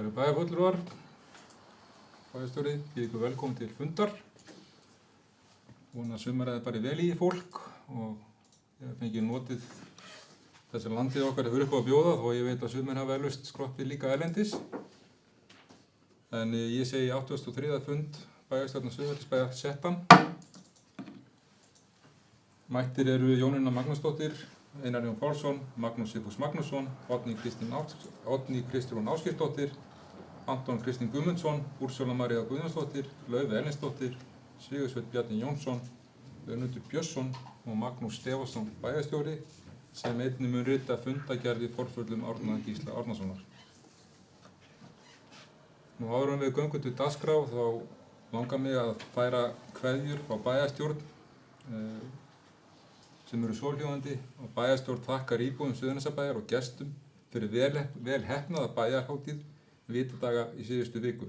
Kæru bæjarfulltrúar, bæjarstjóri, býð ykkur velkomin til fundar. Vona að sumarið bara vel í fólk og ég hef fengið notið þessi landið okkar upp á að bjóða þó ég veit að sumir hafa eflaust skroppið líka erlendis. En ég segi 83. fund bæjarstjórnar Suðurnesbæjar settan. Mættir eru Jónína Magnúsdóttir, Einar Jón Pálsson, Magnús Sigfús Magnússon, Oddný Kristrún Ásgeirsdóttir, Anton Kristinn Guðmundsson, Úrsula María Guðjónsdóttir, Laufey Erlendsdóttir, Sigursveinn Bjarni Jónsson, Önundur Björnsson og Magnús Stefánsson bæjarstjóri sem einnig mun rita fundargerð í forföllum Árna Gísla Árnasonar. Nú áður en við göngum til dagskrá þá langar mig að færa kveðjur frá bæjarstjórn sem eru svohljóðandi og bæjarstjórn þakkar íbúum Suðurnesjabæjar og gestum fyrir vel heppnaða bæjarhátíð vitadaga í síðustu viku.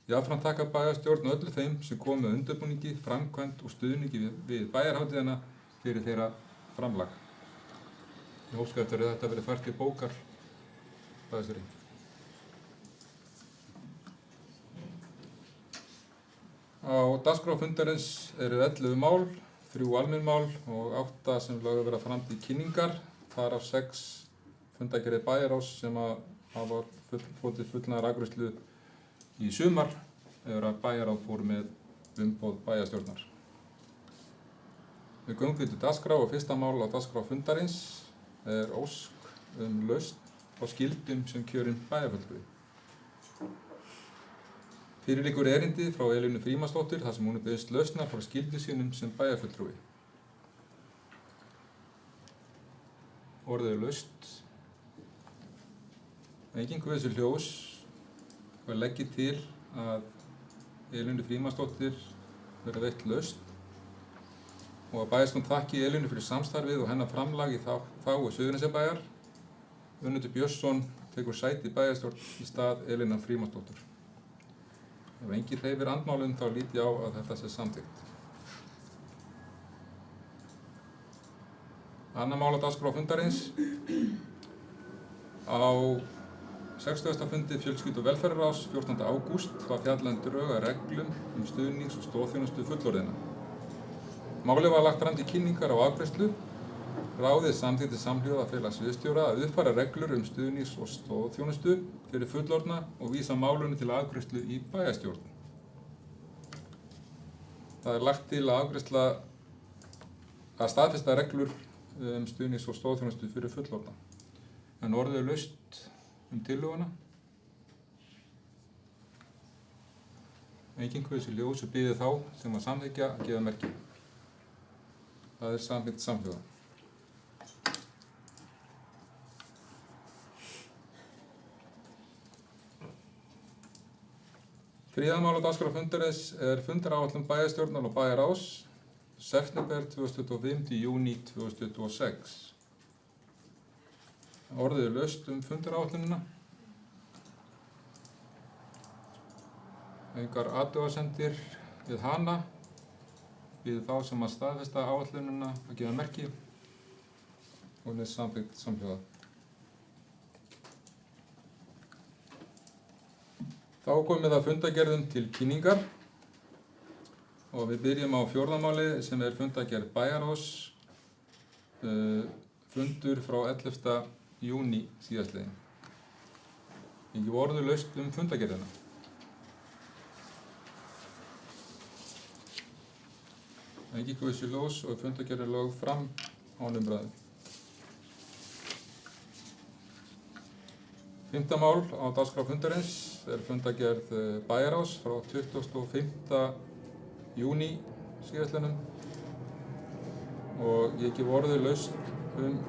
Jafnframt þakkar bæjarstjórn öllu þeim sem kom með undirbúningi, framkvæmd og stuðningi við bæjarhátíðina fyrir þeirra framlag. Ég óska eftir að þetta verði fært til bókar bæjarstjóri. Á dagskrá fundarins eru 11 mál, 3 almenn mál og 8 sem lögðu vera fram til kynningar, þar af 6 fundargerðir bæjarráðs sem hafa fótið fullnaðar afgreiðslu í sumar þegar bæjarráð fór með umboð bæjarstjórnar. Við göngum til dagskrá og fyrsta mál á dagskrá fundarins er ósk lausn á skyldum sem kjörinn bæjarfulltrúi. Fyrir liggur erindi frá Elínu Frímannsdóttur þar sem hún beðist lausnar frá skyldum sínum sem bæjarfulltrúi. Orðið er laust. Enginn guðs ljós og leggir til að Elínu Frímannsdóttir verði veitt lausn og að bæjarstjórn þakki Elínu fyrir samstarfið og hennar framlag í þágu Suðurnesjabæjar. Önundur Björnsson tekur sæti í bæjarstjórn í stað Elínar Frímannsdóttur. Ef enginn hreyfir andmálum þá lít ég á að þetta sé samþykkt. Annað mál á dagskrá fundarins. Á 60. fundi fjölskyldu- og velferðarráðs 14. ágúst var fjallað drög að reglum stuðnings- og stoðþjónustu fullorðinna. Málið var lagt fram til kynningar á afgreiðslu. Ráðið samþykkti samhljóða félags sviðsstjóra að uppfæra reglur stuðnings- og stoðþjónustu fyrir fullorðna og vísa málinu til afgreiðslu í bæjarstjórn. Það er lagt til að staðfesta reglur stuðnings- og stoðþjónustu fyrir fullorðna. En orðið er laust tillöguna. Enginn guðs ljós og biður þá sem að samþykkja að gefa merki. Það er samþykkt samhljóða. Þriðja mál á dagskrá fundarins er fundaráætlun bæjarstjórnar og bæjarráðs september 2025 til júní 2026. Orðið er laust fundaráætlunina. Engar athugasemdir við hana. Við þá sem að staðfesta áætlunina að gefa merki og hún er samþykkt samhljóða. Þá komið að fundargerðum til kynningar og við byrjum á 4. máli sem er fundargerð bæjarráðs, fundur frá 11. júní síðastliðinn. Ég orðu laust fundargerðina. Enginn guðs ljós og fundargerð er lögð fram án umræðu. 5. mál á dagskrá fundarins er fundargerð bæjarráðs frá 25. júní síðastliðnum og ég gef orðið laust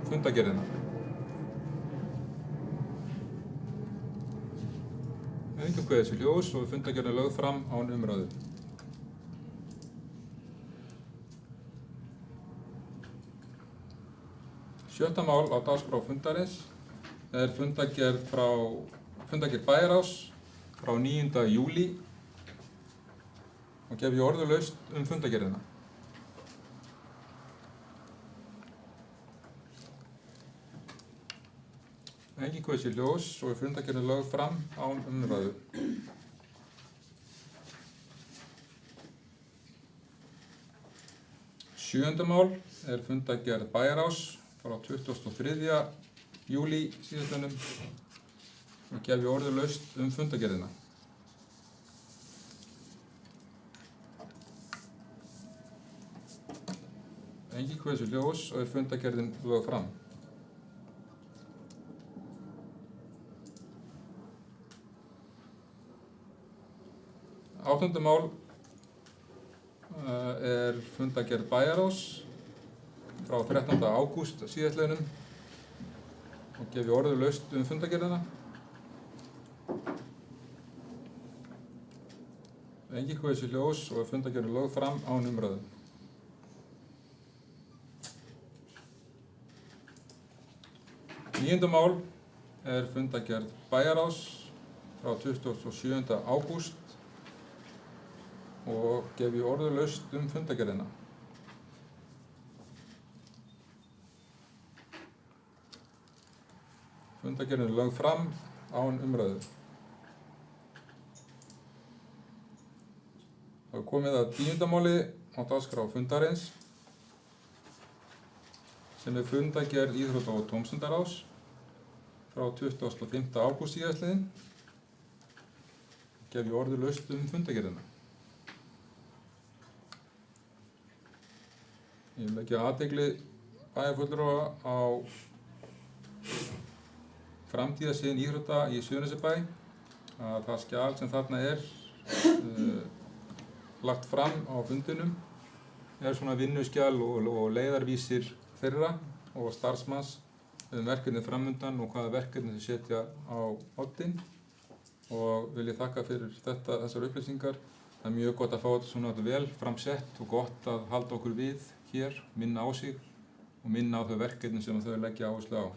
fundargerðina. Enginn guðs ljós og fundargerð er lögð fram án umræðu. 7. mál á dagskrá fundarins er fundargerð bæjarráðs frá 9. júlí og gef ég orðið laust fundargerðina. Engin kaus í ljós og er fundargerðin lögð fram án umræðu. Sjöunda mál er fundargerð bæjarráðs frá 23. júlí síðastliðnum og gef ég orðið laust fundargerðina. Engin kaus í ljós og er fundargerðin lögð fram. Áttunda mál er fundargerð bæjarráðs frá 13. ágúst síðastliðnum og gef ég orðið laust fundargerðina. Engin kaus í ljós og er fundargerðin lögð fram án umræðu. Níunda mál er fundargerð bæjarráðs frá 27. ágúst og gef ég orðið laust fundargerðina. Fundargerðin er lögð fram án umræðu. Það er komið að 10. máli á dagskrá fundarins sem er fundargerð íþrótta- og tómstundaráðs frá 25. ágúst síðastliðinn. Gef ég orðið laust fundargerðina. Ég vil leggja athygli bæjarfulltrúa á framtíðarsýn íþrótta í Suðurnesjabæ að það skjal sem þarna er lagt fram á fundinum er svona vinnuskjal og leiðarvísir þeirra og starfsmanns verkefni framundan og hvaða verkefni þau setja á oddinn og vil ég þakka fyrir þessar upplýsingar. Það er mjög gott að fá þetta svona vel framsett og gott að halda okkur við hér, minna á sig og minna á þau verkefni sem þau leggja áherslu á.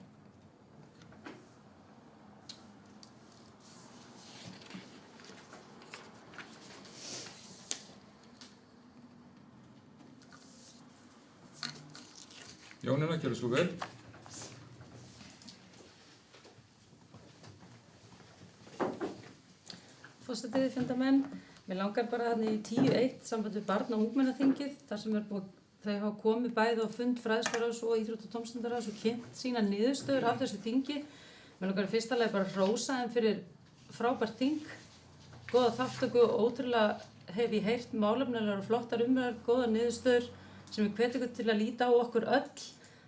Jónína, gjörðu svo vel. Forseti, fundarmenn, mér langar bara þarna í 10.1 samband við barna- og ungmennaþingið þar sem þau hafa komið bæði á fund fræðsluráðs og íþrótta- og tómstundaráðs og kynnt sína niðurstöður af þessu þingi. Mér langar í fyrsta lagi bara að hrósa þeim fyrir frábært þing, góða þátttöku og ótrúlega hef ég heyrt málefnalegar og flottar umræður, góða niðurstöður sem ég hvet ykkur til að líta á okkur öll.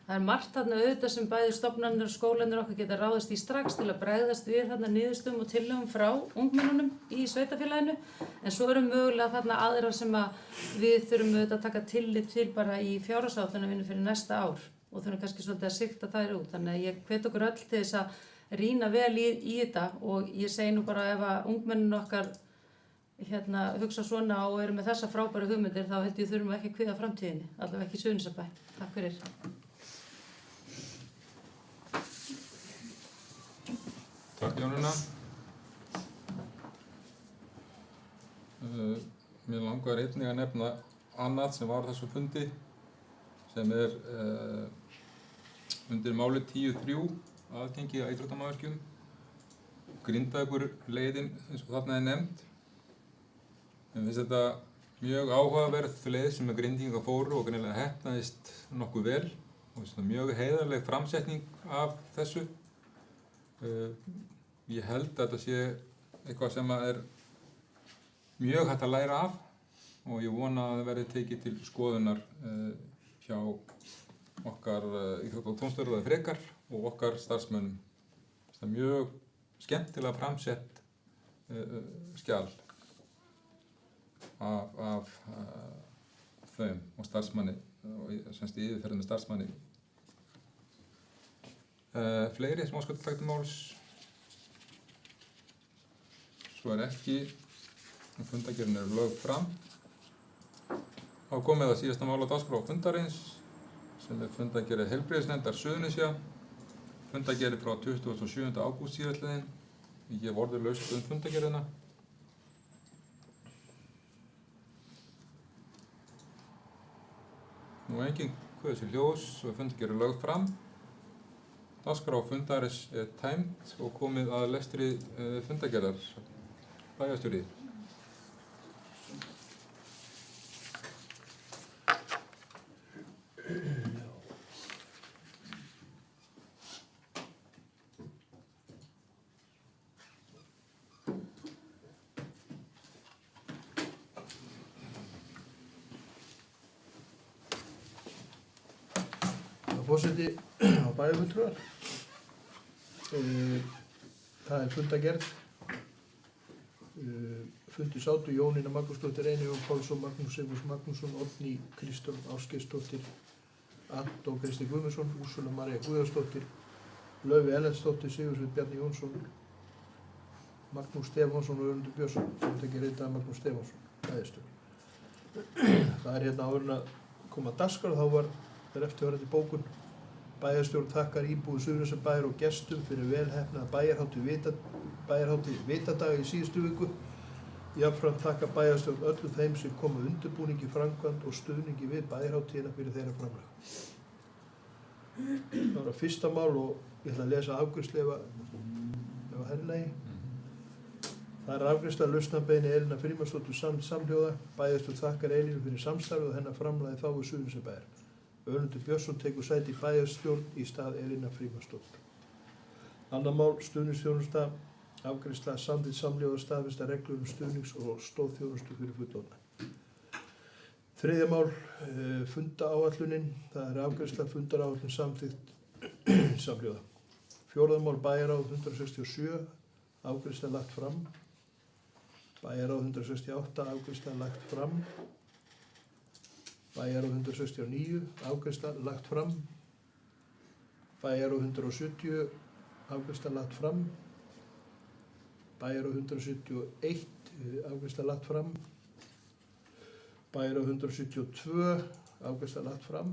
Það er margt þarna auðvitað sem bæði stofnanir og skólanir okkar geta ráðast í strax til að bregðast við þarna niðurstöðum og tillögum frá ungmennunum í sveitarfélaginu. En svo eru mögulega þarna aðrar sem við þurfum auðvitað að taka tillit til bara í fjárhagsáætlunarvinnu fyrir næsta ár og þurfum kannski svolítið að sigta þær út. Þannig að ég hvet okkur öll til þess að rýna vel í þetta og ég segi nú bara ef að ungmennin okkar hugsa svona og eru með þessa frábæru hugmyndir þá held ég þurfum ekki að kvíða framtíðinni, allavega ekki í Suðurnesjabæ. Takk fyrir. Takk Jónína. Mér langar einnig að nefna annað sem var á þessu fundi sem er undir máli 10.3 aðgengi að íþróttamannvirkjum. Grindavíkurleiðin eins og þarna er nefnd. Mér finnst þetta mjög áhugaverð leið sem Grindvíkingar fóru og greinilega heppnaðist nokkuð vel og þetta mjög heiðarleg framsetning af þessu. Ég held að þetta sé eitthvað sem er mjög hægt að læra af og ég vona að það verði tekið til skoðunar hjá okkar íþrótta- og tómstundaráði frekar og okkar starfsmönnum. Það er mjög skemmtilega framsett skjal af þeim og starfsmanni og semst í yfirferðinu starfsmanni. Fleiri smáskattakmáls svo er ekki og fundargerðin eru lögð fram. Þá komið að síðasta mál á dagskrá fundarins sem er fundargerð heilbrigðisnefndar Suðurnesja. Fundargerð frá 27. ágúst síðastliðinn. Ég gef orðið laust fundargerðina. Nú engin kvöð sér ljós og fundargerð er lögð fram. Dagskrá fundarins er tæmd og komið að lestri fundargerðar. Bæjarstjóri. Forseti og bæjarfulltrúar. Það fundargerð. Fundi sátu Jónína Magnúsdóttir, Einarjón Pálsson, Magnús Sigfús Magnússon, Oddný Kristján Ásgeirsdóttir, Anton Kristi Guðmundsson, Úrsula María Guðjónsdóttir, Laufey Erlendsdóttir, Sigursveinn Bjarni Jónsson, Magnús Stefánsson og Önundur Björnsson. Fundargerð ritaði Magnús Stefánsson, bæjarstjóri. Það er hérna áður en að koma dagskrá, þá var þar eftirfarandi bókun. Bæjarstjórn þakkar íbúi Suðurnesjabæjar og gestum fyrir vel heppnaða bæjarhátíð vitadaga í síðustu viku. Jafnframt þakkar bæjarstjórn öllum þeim sem komu undirbúningi, framkvæmd og stuðningi við bæjarhátíðina fyrir þeirra framlag. Það var fyrsta mál og ég ætla að lesa afgreiðslu ef henni nægi. Það er afgreiðsla lausnarbeiðni Elínar Frímannsdóttur samhljóða. Bæjarstjórn þakkar Elínu fyrir samstarfið og hennar framlagi í þágu Suðurnesjabæjar. Önundur Björnsson tekur sæti í bæjarstjórn í stað Elínar Frímannsdóttur. Annað mál, stuðningsþjónusta, afgreiðsla samþykkt samhljóða staðfesta reglur stuðnings- og stoðþjónustu fyrir fullorðna. Þriðja mál, fundaáætlunin, það er afgreiðsla fundaráætlun samþykkt samhljóða. Fjórða mál, bæjarráð 167, afgreiðsla lagt fram. Bæjarráð 168, afgreiðsla lagt fram. Bæjarráð 169, afgreiðsla lagt fram. Bæjarráð 170, afgreiðsla lagt fram. Bæjarráð 171, afgreiðsla lagt fram. Bæjarráð 172, afgreiðsla lagt fram.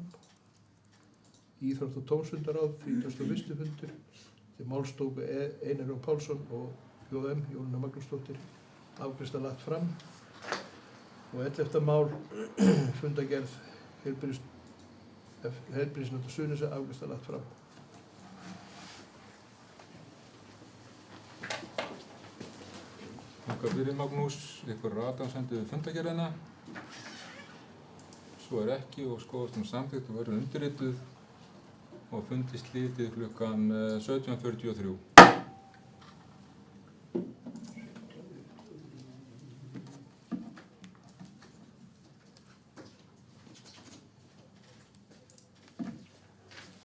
Íþrótta- og tómstundaráð, 31. fundur. Til máls tóku Einarjón Pálsson og JM, Jónína Magnúsdóttir, afgreiðsla lagt fram. Og 11. mál, fundargerð heilbrigðisnefndar Suðurnesja, afgreiðsla lagt fram. Þakka fyrir Magnús, ykkur aðdáðsendu við fundargerðina. Svo er ekki og skoðast samþykkt og verður undirrituð og fundi slitið klukkan 17:43.